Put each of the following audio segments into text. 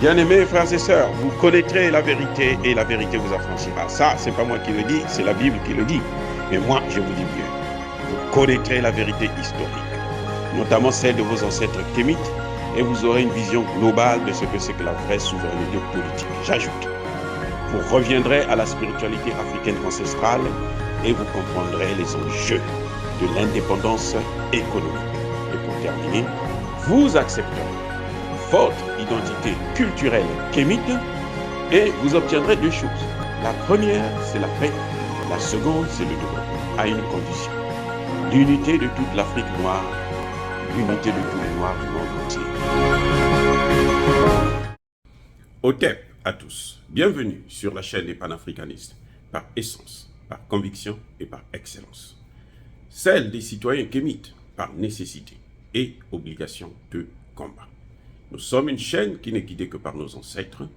Bien-aimés frères et sœurs, vous connaîtrez la vérité et la vérité vous affranchira. Ça, c'est pas moi qui le dis, c'est la Bible qui le dit. Mais moi, je vous dis mieux. Vous connaîtrez la vérité historique, notamment celle de vos ancêtres kémites, et vous aurez une vision globale de ce que c'est que la vraie souveraineté politique. J'ajoute, vous reviendrez à la spiritualité africaine ancestrale et vous comprendrez les enjeux de l'indépendance économique. Et pour terminer, vous accepterez votre identité culturelle kémite et vous obtiendrez deux choses. La première, c'est la paix. La seconde, c'est le développement, à une condition. L'unité de toute l'Afrique noire, l'unité de tous les Noirs du monde entier. Otep à tous. Bienvenue sur la chaîne des panafricanistes, par essence, par conviction et par excellence. Celle des citoyens kémites, par nécessité et obligation de combat. Nous sommes une chaîne qui n'est guidée que par nos ancêtres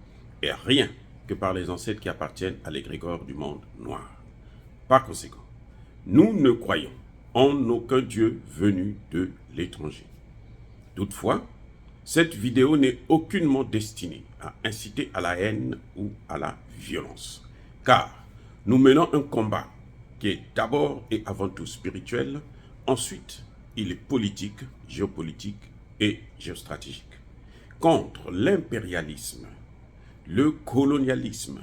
et rien que par les ancêtres qui appartiennent à l'égrégore du monde noir. Par conséquent, nous ne croyons en aucun Dieu venu de l'étranger. Toutefois, cette vidéo n'est aucunement destinée à inciter à la haine ou à la violence, car nous menons un combat qui est d'abord et avant tout spirituel, ensuite il est politique, géopolitique et géostratégique, contre l'impérialisme, le colonialisme,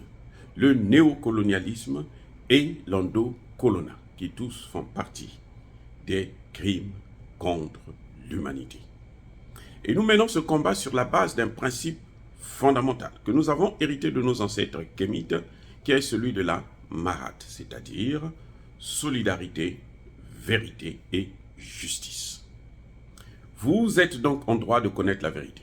le néocolonialisme et l'endocolonat, qui tous font partie des crimes contre l'humanité. Et nous menons ce combat sur la base d'un principe fondamental que nous avons hérité de nos ancêtres kémites, qui est celui de la Mahat, c'est-à-dire solidarité, vérité et justice. Vous êtes donc en droit de connaître la vérité.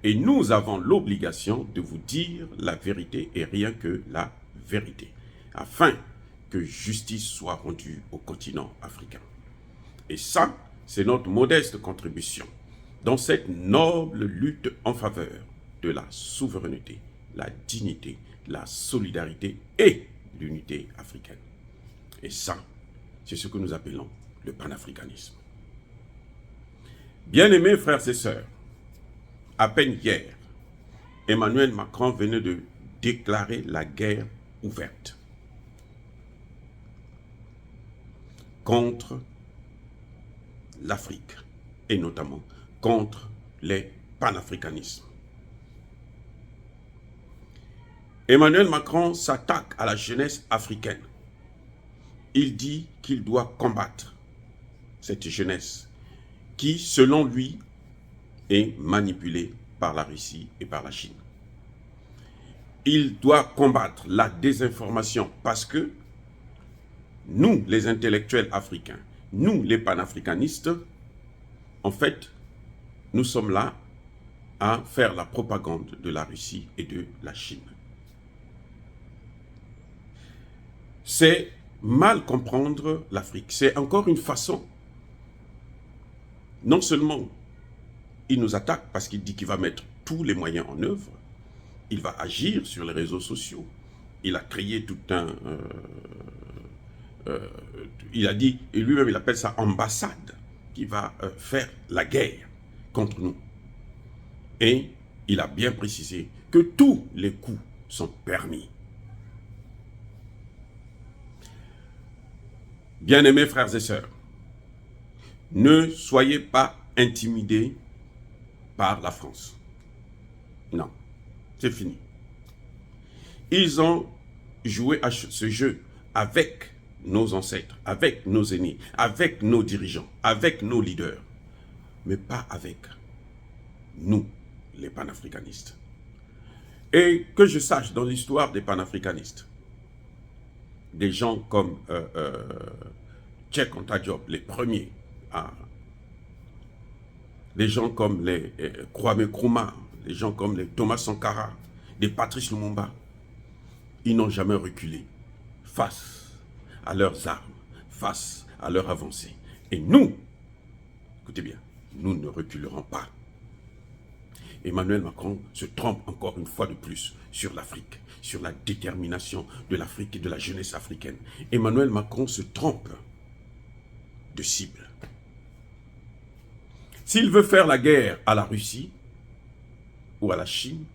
Et nous avons l'obligation de vous dire la vérité et rien que la vérité, afin que justice soit rendue au continent africain. Et ça, c'est notre modeste contribution dans cette noble lutte en faveur de la souveraineté, la dignité, la solidarité et l'unité africaine. Et ça, c'est ce que nous appelons le panafricanisme. Bien-aimés frères et sœurs, à peine hier, Emmanuel Macron venait de déclarer la guerre ouverte contre l'Afrique et notamment contre les panafricanismes. Emmanuel Macron s'attaque à la jeunesse africaine. Il dit qu'il doit combattre cette jeunesse qui, selon lui, est manipulée par la Russie et par la Chine. Il doit combattre la désinformation parce que nous, les intellectuels africains, nous, les panafricanistes, en fait, nous sommes là à faire la propagande de la Russie et de la Chine. C'est mal comprendre l'Afrique. C'est encore une façon, non seulement il nous attaque parce qu'il dit qu'il va mettre tous les moyens en œuvre, il va agir sur les réseaux sociaux, il a créé tout un... il a dit, et lui-même il appelle ça ambassade, qui va faire la guerre contre nous. Et il a bien précisé que tous les coups sont permis. Bien-aimés frères et sœurs, ne soyez pas intimidés par la France. Non, c'est fini. Ils ont joué à ce jeu avec nos ancêtres, avec nos aînés, avec nos dirigeants, avec nos leaders, mais pas avec nous, les panafricanistes. Et que je sache, dans l'histoire des panafricanistes, des gens comme Cheikh Anta Diop, les premiers, des gens comme les Kwame Nkrumah, des gens comme les Thomas Sankara, des Patrice Lumumba, ils n'ont jamais reculé face à leurs armes, face à leur avancée. Et nous, écoutez bien, nous ne reculerons pas. Emmanuel Macron se trompe encore une fois de plus sur l'Afrique, sur la détermination de l'Afrique et de la jeunesse africaine. Emmanuel Macron se trompe de cible. S'il veut faire la guerre à la Russie ou à la Chine,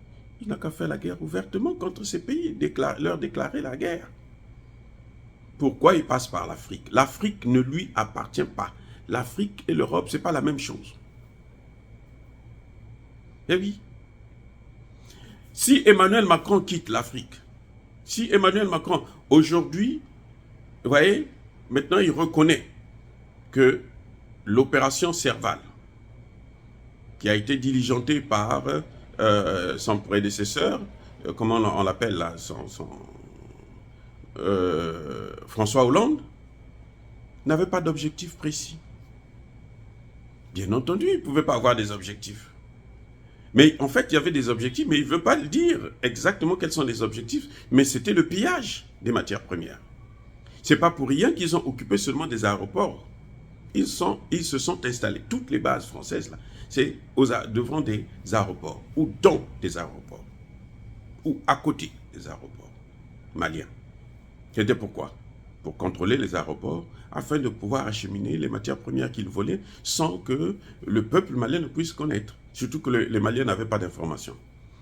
Il n'a qu'à faire la guerre ouvertement contre ces pays, leur déclarer la guerre. Pourquoi il passe par l'Afrique? L'Afrique ne lui appartient pas. L'Afrique et l'Europe, ce n'est pas la même chose. Eh oui. Si Emmanuel Macron quitte l'Afrique, si Emmanuel Macron, aujourd'hui, vous voyez, maintenant il reconnaît que l'opération Serval, qui a été diligentée par son prédécesseur, comment on l'appelle là, François Hollande, n'avait pas d'objectif précis. Bien entendu, il ne pouvait pas avoir des objectifs. Mais en fait, il y avait des objectifs, mais il ne veut pas le dire exactement quels sont les objectifs. Mais c'était le pillage des matières premières. Ce n'est pas pour rien qu'ils ont occupé seulement des aéroports. Ils se sont installés, toutes les bases françaises, là, c'est devant des aéroports, ou dans des aéroports, ou à côté des aéroports maliens. C'était pourquoi? Pour contrôler les aéroports, afin de pouvoir acheminer les matières premières qu'ils volaient sans que le peuple malien ne puisse connaître. Surtout que les Maliens n'avaient pas d'informations.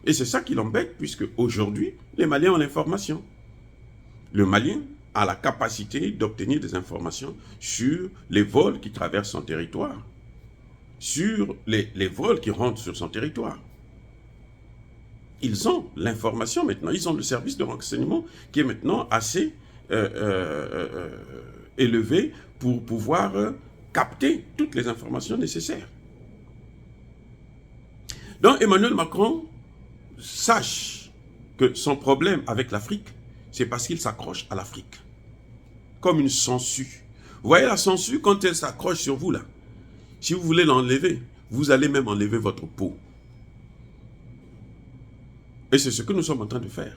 Et c'est ça qui l'embête, puisque aujourd'hui, les Maliens ont l'information. Le Malien a la capacité d'obtenir des informations sur les vols qui traversent son territoire, sur les vols qui rentrent sur son territoire. Ils ont l'information maintenant, ils ont le service de renseignement qui est maintenant assez élevé pour pouvoir capter toutes les informations nécessaires. Donc Emmanuel Macron sache que son problème avec l'Afrique, c'est parce qu'il s'accroche à l'Afrique. Comme une sangsue. Vous voyez la sangsue, quand elle s'accroche sur vous là, si vous voulez l'enlever, vous allez même enlever votre peau. Et c'est ce que nous sommes en train de faire.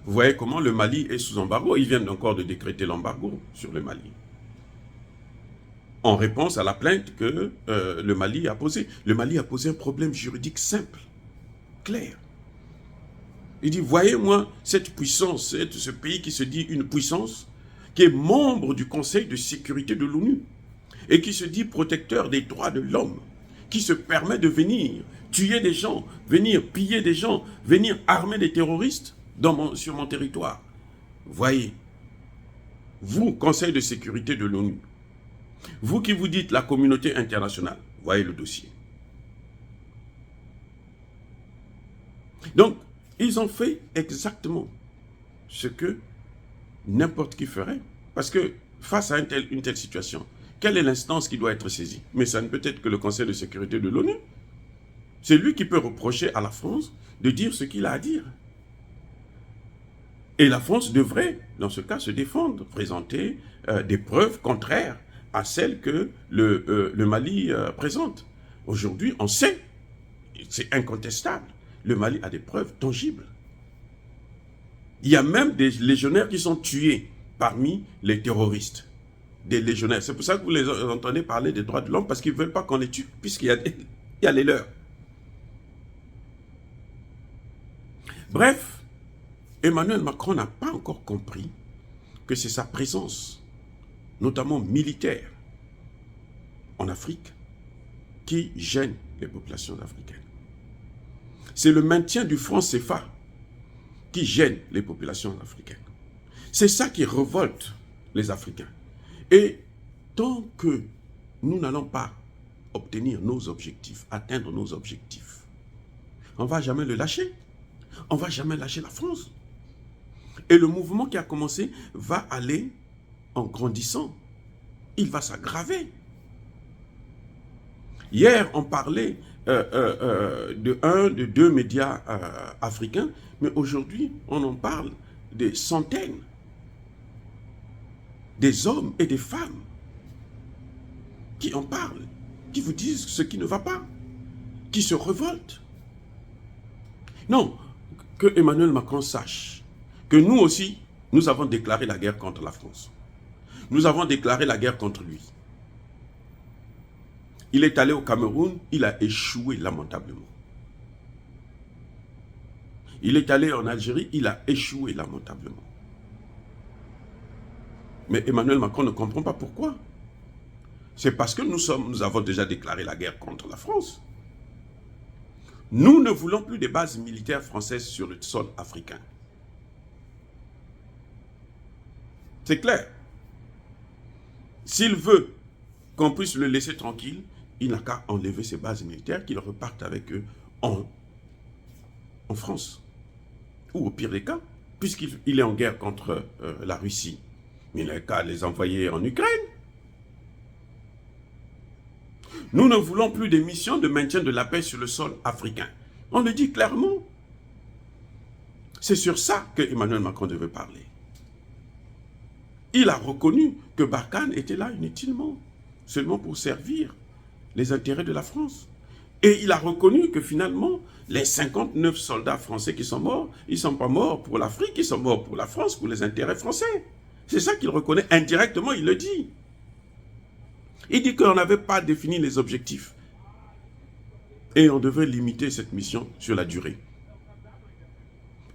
Vous voyez comment le Mali est sous embargo. Ils viennent encore de décréter l'embargo sur le Mali. En réponse à la plainte que le Mali a posée. Le Mali a posé un problème juridique simple, clair. Il dit, voyez-moi cette puissance, ce pays qui se dit une puissance, qui est membre du Conseil de sécurité de l'ONU, et qui se dit protecteur des droits de l'homme, qui se permet de venir tuer des gens, venir piller des gens, venir armer des terroristes sur mon territoire. Voyez, vous, Conseil de sécurité de l'ONU, vous qui vous dites la communauté internationale, voyez le dossier. Donc, ils ont fait exactement ce que n'importe qui ferait. Parce que face à une telle situation, quelle est l'instance qui doit être saisie? Mais ça ne peut être que le Conseil de sécurité de l'ONU. C'est lui qui peut reprocher à la France de dire ce qu'il a à dire. Et la France devrait, dans ce cas, se défendre, présenter des preuves contraires à celles que le Mali présente. Aujourd'hui, on sait, c'est incontestable, le Mali a des preuves tangibles. Il y a même des légionnaires qui sont tués parmi les terroristes. Des légionnaires. C'est pour ça que vous les entendez parler des droits de l'homme, parce qu'ils ne veulent pas qu'on les tue, puisqu'il y a les leurs. Bref, Emmanuel Macron n'a pas encore compris que c'est sa présence, notamment militaire, en Afrique, qui gêne les populations africaines. C'est le maintien du franc CFA qui gêne les populations africaines. C'est ça qui révolte les Africains. Et tant que nous n'allons pas obtenir nos objectifs, atteindre nos objectifs, on ne va jamais le lâcher. On ne va jamais lâcher la France. Et le mouvement qui a commencé va aller en grandissant. Il va s'aggraver. Hier, on parlait de deux médias africains, mais aujourd'hui, on en parle des centaines. Des hommes et des femmes qui en parlent, qui vous disent ce qui ne va pas, qui se révoltent. Non, que Emmanuel Macron sache que nous aussi, nous avons déclaré la guerre contre la France. Nous avons déclaré la guerre contre lui. Il est allé au Cameroun, il a échoué lamentablement. Il est allé en Algérie, il a échoué lamentablement. Mais Emmanuel Macron ne comprend pas pourquoi. C'est parce que nous avons déjà déclaré la guerre contre la France. Nous ne voulons plus de bases militaires françaises sur le sol africain. C'est clair. S'il veut qu'on puisse le laisser tranquille, il n'a qu'à enlever ses bases militaires, qu'il reparte avec eux en France. Ou au pire des cas, puisqu'il est en guerre contre la Russie, il n'a qu'à les envoyer en Ukraine. Nous ne voulons plus des missions de maintien de la paix sur le sol africain. On le dit clairement. C'est sur ça que Emmanuel Macron devait parler. Il a reconnu que Barkhane était là inutilement, seulement pour servir les intérêts de la France. Et il a reconnu que finalement, les 59 soldats français qui sont morts, ils ne sont pas morts pour l'Afrique, ils sont morts pour la France, pour les intérêts français. C'est ça qu'il reconnaît. Indirectement, il le dit. Il dit qu'on n'avait pas défini les objectifs. Et on devait limiter cette mission sur la durée.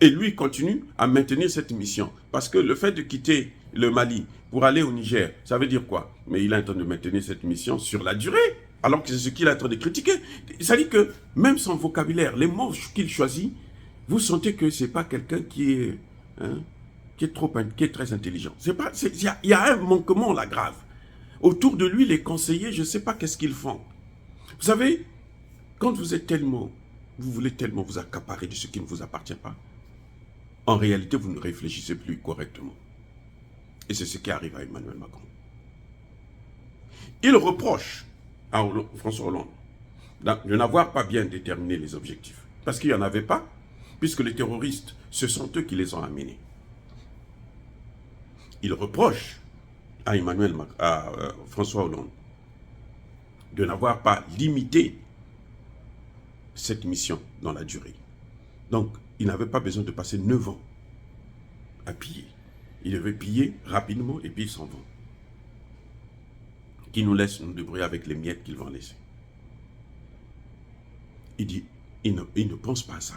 Et lui continue à maintenir cette mission. Parce que le fait de quitter le Mali pour aller au Niger, ça veut dire quoi? Mais il est en train de maintenir cette mission sur la durée. Alors que c'est ce qu'il est en train de critiquer. Ça dit que même son vocabulaire, les mots qu'il choisit, vous sentez que ce n'est pas quelqu'un qui est très intelligent. Il y a un manquement là grave. Autour de lui, les conseillers, je ne sais pas qu'est-ce qu'ils font. Vous savez, quand vous voulez tellement vous accaparer de ce qui ne vous appartient pas, en réalité, vous ne réfléchissez plus correctement. Et c'est ce qui arrive à Emmanuel Macron. Il reproche à François Hollande de n'avoir pas bien déterminé les objectifs. Parce qu'il n'y en avait pas, puisque les terroristes, ce sont eux qui les ont amenés. Il reproche à François Hollande de n'avoir pas limité cette mission dans la durée. Donc, il n'avait pas besoin de passer 9 ans à piller. Il devait piller rapidement et puis il s'en va. Qui nous laisse nous débrouiller avec les miettes qu'ils vont laisser. Il dit, il ne pense pas à ça.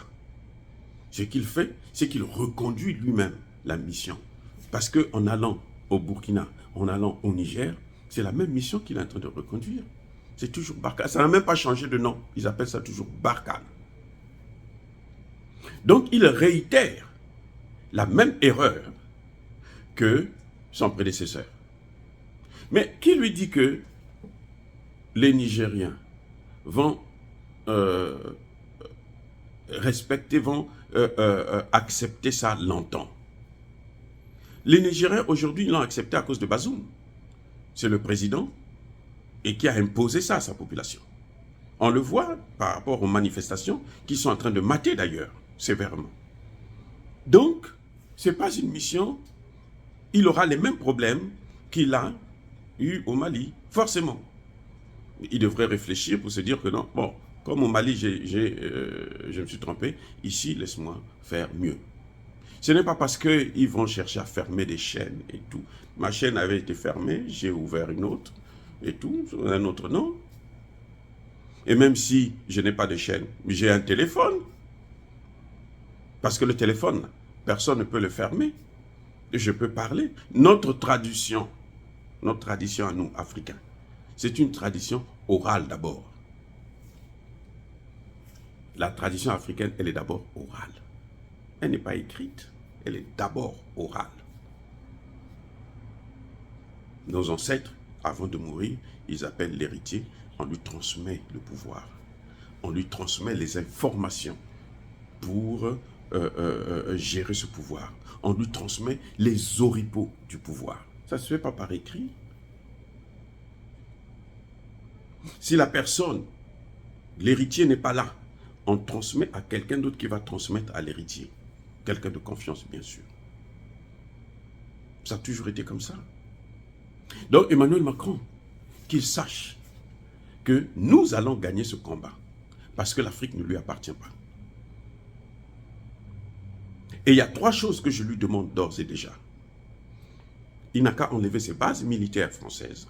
Ce qu'il fait, c'est qu'il reconduit lui-même la mission. Parce qu'en allant au Burkina, en allant au Niger, c'est la même mission qu'il est en train de reconduire. C'est toujours Barkhane. Ça n'a même pas changé de nom. Ils appellent ça toujours Barkhane. Donc, il réitère la même erreur que son prédécesseur. Mais qui lui dit que les Nigériens vont accepter ça longtemps? Les Nigériens, aujourd'hui, l'ont accepté à cause de Bazoum. C'est le président et qui a imposé ça à sa population. On le voit par rapport aux manifestations qui sont en train de mater d'ailleurs, sévèrement. Donc, ce n'est pas une mission, il aura les mêmes problèmes qu'il a eu au Mali, forcément. Il devrait réfléchir pour se dire que non, bon, comme au Mali, je me suis trompé, ici, laisse-moi faire mieux. Ce n'est pas parce qu'ils vont chercher à fermer des chaînes et tout. Ma chaîne avait été fermée, j'ai ouvert une autre et tout, un autre nom. Et même si je n'ai pas de chaîne, j'ai un téléphone. Parce que le téléphone, personne ne peut le fermer. Et je peux parler. Notre tradition à nous, Africains, c'est une tradition orale d'abord. La tradition africaine, elle est d'abord orale. Elle n'est pas écrite, elle est d'abord orale. Nos ancêtres, avant de mourir, ils appellent l'héritier, on lui transmet le pouvoir. On lui transmet les informations pour gérer ce pouvoir. On lui transmet les oripeaux du pouvoir. Ça ne se fait pas par écrit. Si la personne, l'héritier n'est pas là, on transmet à quelqu'un d'autre qui va transmettre à l'héritier. Quelqu'un de confiance, bien sûr. Ça a toujours été comme ça. Donc Emmanuel Macron, qu'il sache que nous allons gagner ce combat parce que l'Afrique ne lui appartient pas. Et il y a 3 choses que je lui demande d'ores et déjà. Il n'a qu'à enlever ses bases militaires françaises.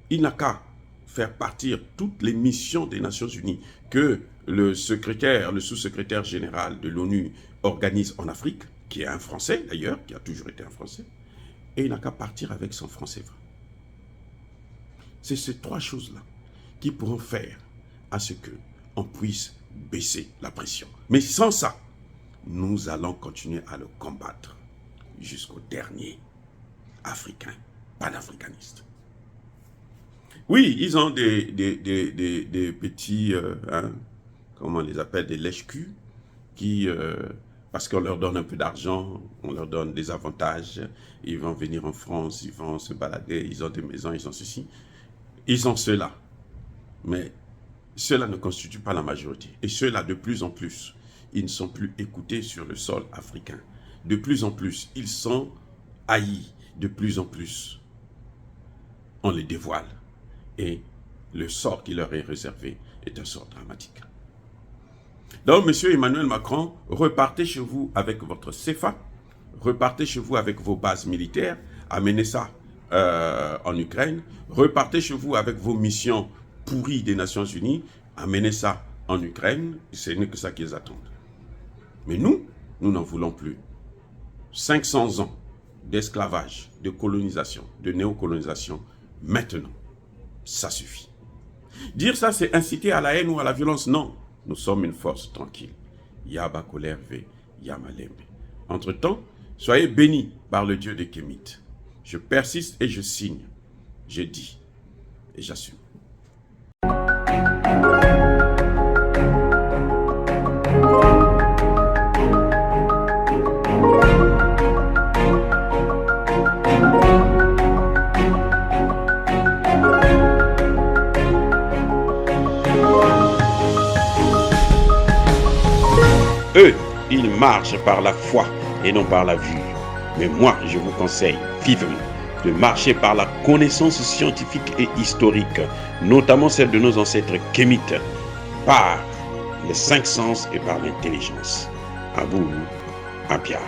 Il n'a qu'à faire partir toutes les missions des Nations Unies que le sous-secrétaire général de l'ONU organise en Afrique, qui est un Français d'ailleurs, qui a toujours été un Français, et il n'a qu'à partir avec son franc CFA. C'est ces 3 choses-là qui pourront faire à ce qu'on puisse baisser la pression. Mais sans ça, nous allons continuer à le combattre jusqu'au dernier Africain panafricaniste. Oui, ils ont des petits, comment on les appelle, des lèche-culs, qui, parce qu'on leur donne un peu d'argent, on leur donne des avantages, ils vont venir en France, ils vont se balader, ils ont des maisons, ils ont ceci. Ils ont cela. Mais cela ne constitue pas la majorité. Et ceux-là, de plus en plus, ils ne sont plus écoutés sur le sol africain. De plus en plus, ils sont haïs. De plus en plus, on les dévoile. Et le sort qui leur est réservé est un sort dramatique. Donc, monsieur Emmanuel Macron, repartez chez vous avec votre CFA, repartez chez vous avec vos bases militaires, amenez ça en Ukraine, repartez chez vous avec vos missions pourries des Nations Unies, amenez ça en Ukraine, ce n'est que ça qu'ils attendent. Mais nous n'en voulons plus. 500 ans d'esclavage, de colonisation, de néocolonisation, maintenant, ça suffit. Dire ça, c'est inciter à la haine ou à la violence. Non, nous sommes une force tranquille. Yaba Kolerve, Yamalembe. Entre-temps, soyez bénis par le Dieu des Kémites. Je persiste et je signe. Je dis et j'assume. Eux, ils marchent par la foi et non par la vue. Mais moi, je vous conseille vivement de marcher par la connaissance scientifique et historique, notamment celle de nos ancêtres kémites, par les cinq sens et par l'intelligence. À vous, à Pierre.